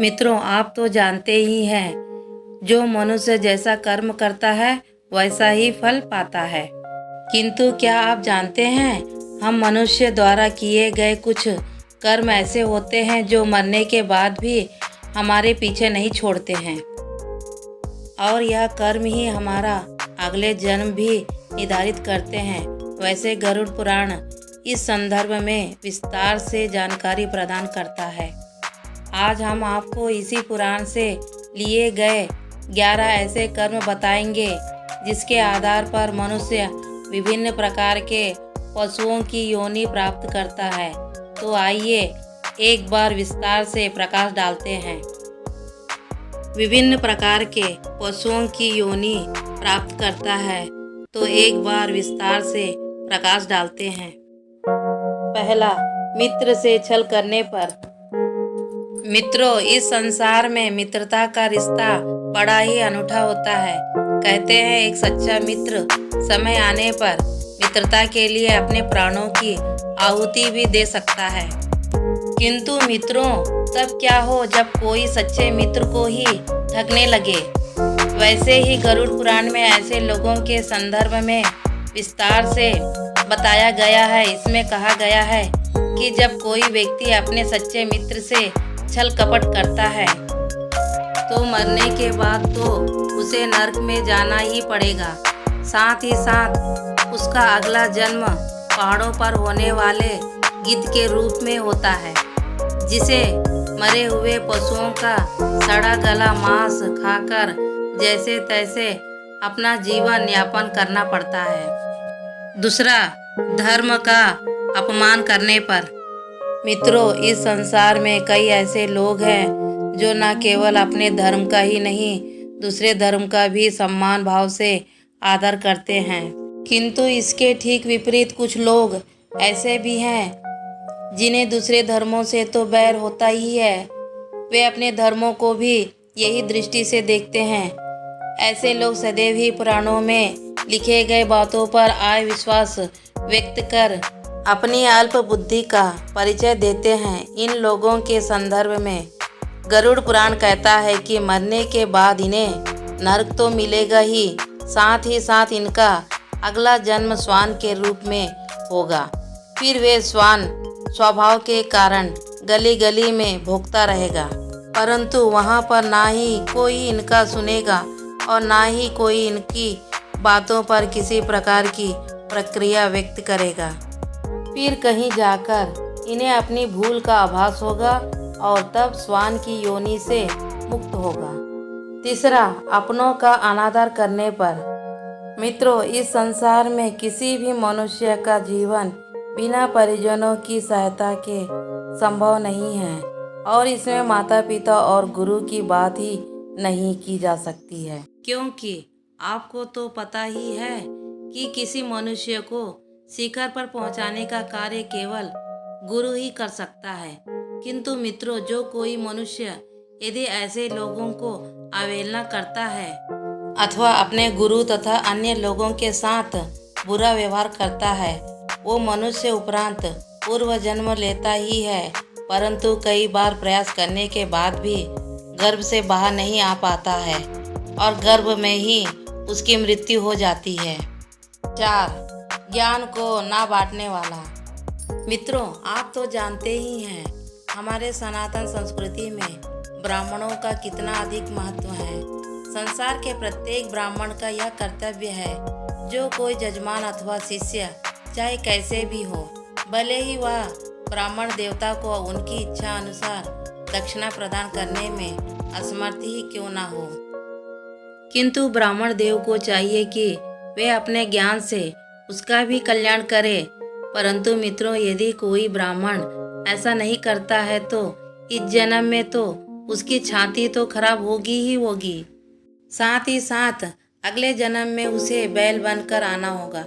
मित्रों, आप तो जानते ही हैं, जो मनुष्य जैसा कर्म करता है वैसा ही फल पाता है। किंतु क्या आप जानते हैं, हम मनुष्य द्वारा किए गए कुछ कर्म ऐसे होते हैं जो मरने के बाद भी हमारे पीछे नहीं छोड़ते हैं, और यह कर्म ही हमारा अगले जन्म भी निर्धारित करते हैं। वैसे गरुड़ पुराण इस संदर्भ में विस्तार से जानकारी प्रदान करता है। आज हम आपको इसी पुराण से लिए गए 11 ऐसे कर्म बताएंगे जिसके आधार पर मनुष्य विभिन्न प्रकार के पशुओं की योनि प्राप्त करता है। तो आइए एक बार विस्तार से प्रकाश डालते हैं। विभिन्न प्रकार के पशुओं की योनि प्राप्त करता है, तो एक बार विस्तार से प्रकाश डालते हैं। पहला, मित्र से छल करने पर। मित्रों, इस संसार में मित्रता का रिश्ता बड़ा ही अनूठा होता है। कहते हैं, एक सच्चा मित्र समय आने पर मित्रता के लिए अपने प्राणों की आहुति भी दे सकता है। किंतु मित्रों, तब क्या हो जब कोई सच्चे मित्र को ही ठगने लगे। वैसे ही गरुड़ पुराण में ऐसे लोगों के संदर्भ में विस्तार से बताया गया है। इसमें कहा गया है कि जब कोई व्यक्ति अपने सच्चे मित्र से छल कपट करता है तो मरने के बाद तो उसे नरक में जाना ही पड़ेगा। साथ ही साथ उसका अगला जन्म पहाड़ों पर होने वाले गिद्ध के रूप में होता है, जिसे मरे हुए पशुओं का सड़ा गला मांस खाकर जैसे तैसे अपना जीवन यापन करना पड़ता है। दूसरा, धर्म का अपमान करने पर। मित्रों, इस संसार में कई ऐसे लोग हैं जो न केवल अपने धर्म का ही नहीं, दूसरे धर्म का भी सम्मान भाव से आदर करते हैं। किंतु इसके ठीक विपरीत कुछ लोग ऐसे भी हैं जिन्हें दूसरे धर्मों से तो बैर होता ही है। वे अपने धर्मों को भी यही दृष्टि से देखते हैं। ऐसे लोग सदैव ही पुराणों में लिखे गए बातों पर आय विश्वास व्यक्त कर अपनी अल्प बुद्धि का परिचय देते हैं। इन लोगों के संदर्भ में गरुड़ पुराण कहता है कि मरने के बाद इन्हें नरक तो मिलेगा ही, साथ ही साथ इनका अगला जन्म श्वान के रूप में होगा। फिर वे श्वान स्वभाव के कारण गली गली में भोंकता रहेगा, परंतु वहाँ पर ना ही कोई इनका सुनेगा और ना ही कोई इनकी बातों पर किसी प्रकार की प्रक्रिया व्यक्त करेगा। फिर कहीं जाकर इन्हें अपनी भूल का आभास होगा और तब श्वान की योनि से मुक्त होगा। तीसरा, अपनों का अनादर करने पर। मित्रों, इस संसार में किसी भी मनुष्य का जीवन बिना परिजनों की सहायता के संभव नहीं है, और इसमें माता पिता और गुरु की बात ही नहीं की जा सकती है। क्योंकि आपको तो पता ही है कि किसी मनुष्य को शिखर पर पहुंचाने का कार्य केवल गुरु ही कर सकता है। किंतु मित्रों, जो कोई मनुष्य यदि ऐसे लोगों को अवहेलना करता है अथवा अपने गुरु तथा अन्य लोगों के साथ बुरा व्यवहार करता है, वो मनुष्य उपरांत पूर्व जन्म लेता ही है, परंतु कई बार प्रयास करने के बाद भी गर्भ से बाहर नहीं आ पाता है और गर्भ में ही उसकी मृत्यु हो जाती है। 4, ज्ञान को ना बांटने वाला। मित्रों, आप तो जानते ही हैं, हमारे सनातन संस्कृति में ब्राह्मणों का कितना अधिक महत्व है। संसार के प्रत्येक ब्राह्मण का यह कर्तव्य है, जो कोई जजमान अथवा शिष्य चाहे कैसे भी हो, भले ही वह ब्राह्मण देवता को उनकी इच्छा अनुसार दक्षिणा प्रदान करने में असमर्थ ही क्यों ना हो, किंतु ब्राह्मण देव को चाहिए कि वे अपने ज्ञान से उसका भी कल्याण करे। परंतु मित्रों, यदि कोई ब्राह्मण ऐसा नहीं करता है तो इस जन्म में तो उसकी छाती तो खराब होगी ही होगी, साथ ही साथ अगले जन्म में उसे बैल बनकर आना होगा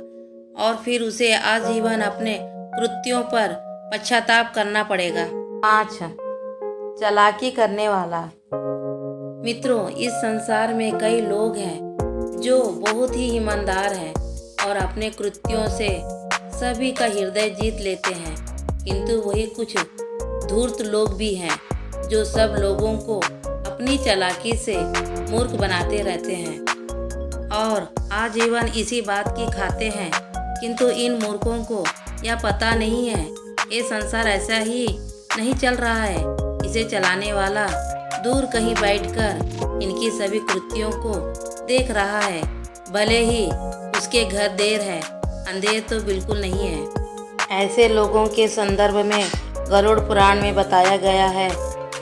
और फिर उसे आजीवन अपने कृत्यों पर पश्चाताप करना पड़ेगा। 5, चालाकी करने वाला। मित्रों, इस संसार में कई लोग हैं जो बहुत ही ईमानदार हैं और अपने कृत्यों से सभी का हृदय जीत लेते हैं, किंतु वही कुछ धूर्त लोग भी हैं जो सब लोगों को अपनी चालाकी से मूर्ख बनाते रहते हैं और आजीवन इसी बात की खाते हैं। किंतु इन मूर्खों को यह पता नहीं है ये संसार ऐसा ही नहीं चल रहा है। इसे चलाने वाला दूर कहीं बैठकर इनकी सभी कृत्यों को देख रहा है। भले ही उसके घर देर है, अंधेर तो बिल्कुल नहीं है। ऐसे लोगों के संदर्भ में गरुड़ पुराण में बताया गया है,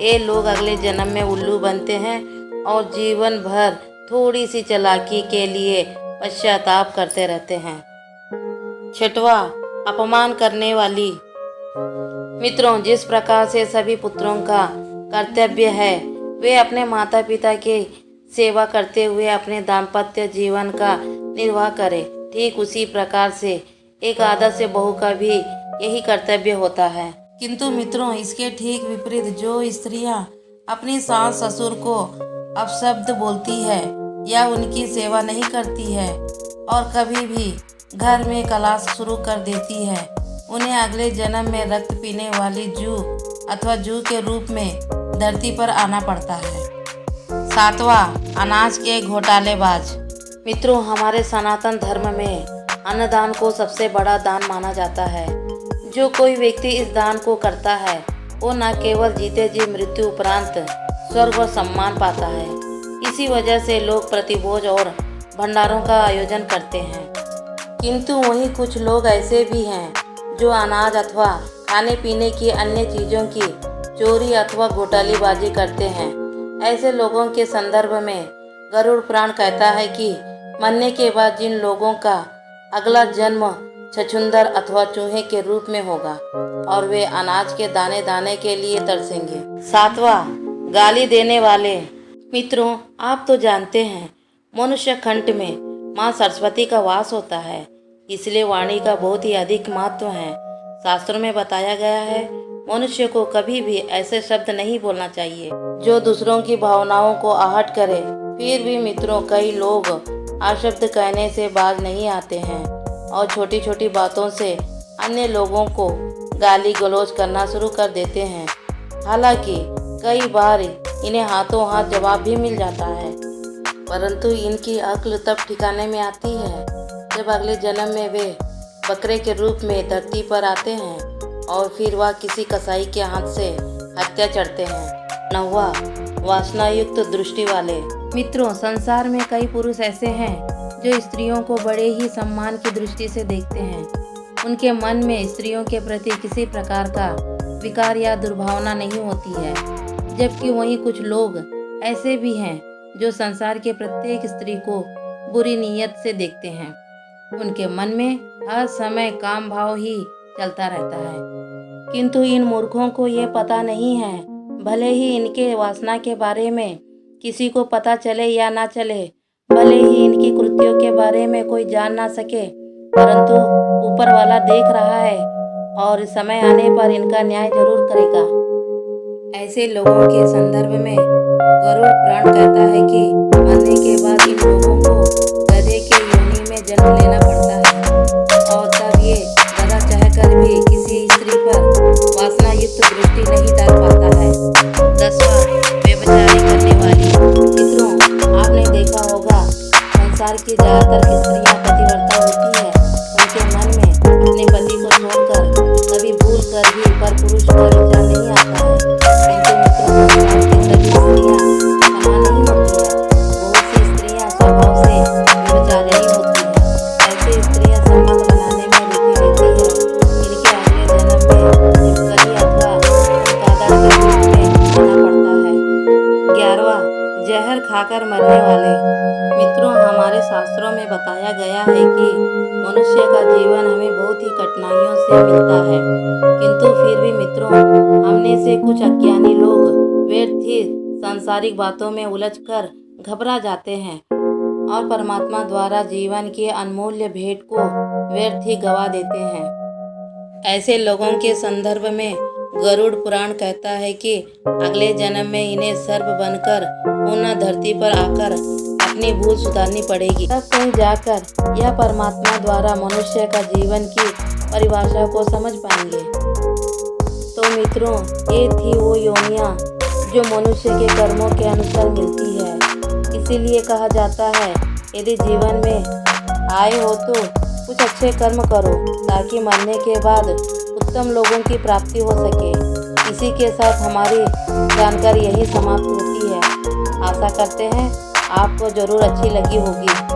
ये लोग अगले जन्म में उल्लू बनते हैं और जीवन भर थोड़ी सी चालाकी के लिए पश्चाताप करते रहते हैं। 6वां, अपमान करने वाली। मित्रों, जिस प्रकार से सभी पुत्रों का कर्तव्य है वे अपने माता पिता की सेवा करते हुए अपने दाम्पत्य जीवन का निर्वाह करें, ठीक उसी प्रकार से एक आदर्श बहू का भी यही कर्तव्य होता है। किंतु मित्रों, इसके ठीक विपरीत जो स्त्रियां अपनी सास ससुर को अपशब्द बोलती है या उनकी सेवा नहीं करती है और कभी भी घर में कलह शुरू कर देती है, उन्हें अगले जन्म में रक्त पीने वाली जू अथवा जू के रूप में धरती पर आना पड़ता है। 7वां, अनाज के घोटालेबाज। मित्रों, हमारे सनातन धर्म में अन्नदान को सबसे बड़ा दान माना जाता है। जो कोई व्यक्ति इस दान को करता है वो न केवल जीते जी मृत्यु उपरांत स्वर्ग और सम्मान पाता है। इसी वजह से लोग प्रतिभोज और भंडारों का आयोजन करते हैं। किंतु वहीं कुछ लोग ऐसे भी हैं जो अनाज अथवा खाने पीने की अन्य चीज़ों की चोरी अथवा घोटालेबाजी करते हैं। ऐसे लोगों के संदर्भ में गरुड़ पुराण कहता है कि मरने के बाद जिन लोगों का अगला जन्म छछूंदर अथवा चूहे के रूप में होगा और वे अनाज के दाने दाने के लिए तरसेंगे। 7वां, गाली देने वाले। मित्रों, आप तो जानते हैं मनुष्य खंड में माँ सरस्वती का वास होता है, इसलिए वाणी का बहुत ही अधिक महत्व है। शास्त्रों में बताया गया है मनुष्य को कभी भी ऐसे शब्द नहीं बोलना चाहिए जो दूसरों की भावनाओं को आहत करे। फिर भी मित्रों, कई लोग अपशब्द कहने से बाज नहीं आते हैं और छोटी छोटी बातों से अन्य लोगों को गाली गलौज करना शुरू कर देते हैं। हालांकि कई बार इन्हें हाथों हाथ जवाब भी मिल जाता है, परंतु इनकी अक्ल तब ठिकाने में आती है जब अगले जन्म में वे बकरे के रूप में धरती पर आते हैं और फिर वह किसी कसाई के हाथ से हत्या चढ़ते हैं। 9वां, वासनायुक्त दृष्टि वाले। मित्रों, संसार में कई पुरुष ऐसे हैं जो स्त्रियों को बड़े ही सम्मान की दृष्टि से देखते हैं। उनके मन में स्त्रियों के प्रति किसी प्रकार का विकार या दुर्भावना नहीं होती है, जबकि वहीं कुछ लोग ऐसे भी हैं जो संसार के प्रत्येक स्त्री को बुरी नीयत से देखते हैं। उनके मन में हर समय काम भाव ही चलता रहता है। किंतु इन मूर्खों को ये पता नहीं है, भले ही इनके वासना के बारे में किसी को पता चले या ना चले, भले ही इनकी कृत्यों के बारे में कोई जान ना सके, परंतु ऊपर वाला देख रहा है और समय आने पर इनका न्याय जरूर करेगा। ऐसे लोगों के संदर्भ में गरुड़ पुराण कहता है कि मरने के बाद इन लोगों को गधे के योनि में जन्म लेना पड़ता है और तब ये गधा चाहकर भी किसी स्त्री पर वासना युक्त दृष्टि नहीं डाल पाता है। 10वां, व्यभिचारी करने वाली। मित्रों, आपने देखा होगा संसार की ज़्यादातर स्त्रियां पतिव्रता होती है। उनके मन में अपने पति को छोड़कर कभी भूल कर भी पर पुरुष का विचार नहीं आता है। किंतु मित्रों, संसार की सभी स्त्रियां समान नहीं होती है। बहुत सी स्त्रियां स्वभाव से व्यभिचारिणी होती है। ऐसी स्त्रियां संबंध बनाने में रुचि लेती है। इनके अगले जन्म में छिपकली अथवा चमगादड़ के रूप में आना पड़ता है। 11वां, जहर खाकर मरने वाले। मित्रों, हमारे शास्त्रों में बताया गया है कि मनुष्य का जीवन हमें बहुत ही कठिनाइयों से मिलता है, किंतु फिर भी मित्रों, हमने से कुछ अज्ञानी लोग व्यर्थ ही सांसारिक बातों में उलझकर घबरा जाते हैं और परमात्मा द्वारा जीवन की अनमूल्य भेंट को व्यर्थ ही गवा देते हैं। ऐसे लोगों के संदर्भ में गरुड़ पुराण कहता है कि अगले जन्म में इन्हें सर्प बनकर पुनः धरती पर आकर अपनी भूल सुधारनी पड़ेगी। तब कहीं जाकर यह परमात्मा द्वारा मनुष्य का जीवन की परिभाषा को समझ पाएंगे। तो मित्रों, ये थी वो योनियाँ जो मनुष्य के कर्मों के अनुसार मिलती है। इसीलिए कहा जाता है, यदि जीवन में आए हो तो कुछ अच्छे कर्म करो ताकि मरने के बाद उत्तम लोगों की प्राप्ति हो सके। इसी के साथ हमारी जानकारी यही समाप्त होती है। आशा करते हैं आपको ज़रूर अच्छी लगी होगी।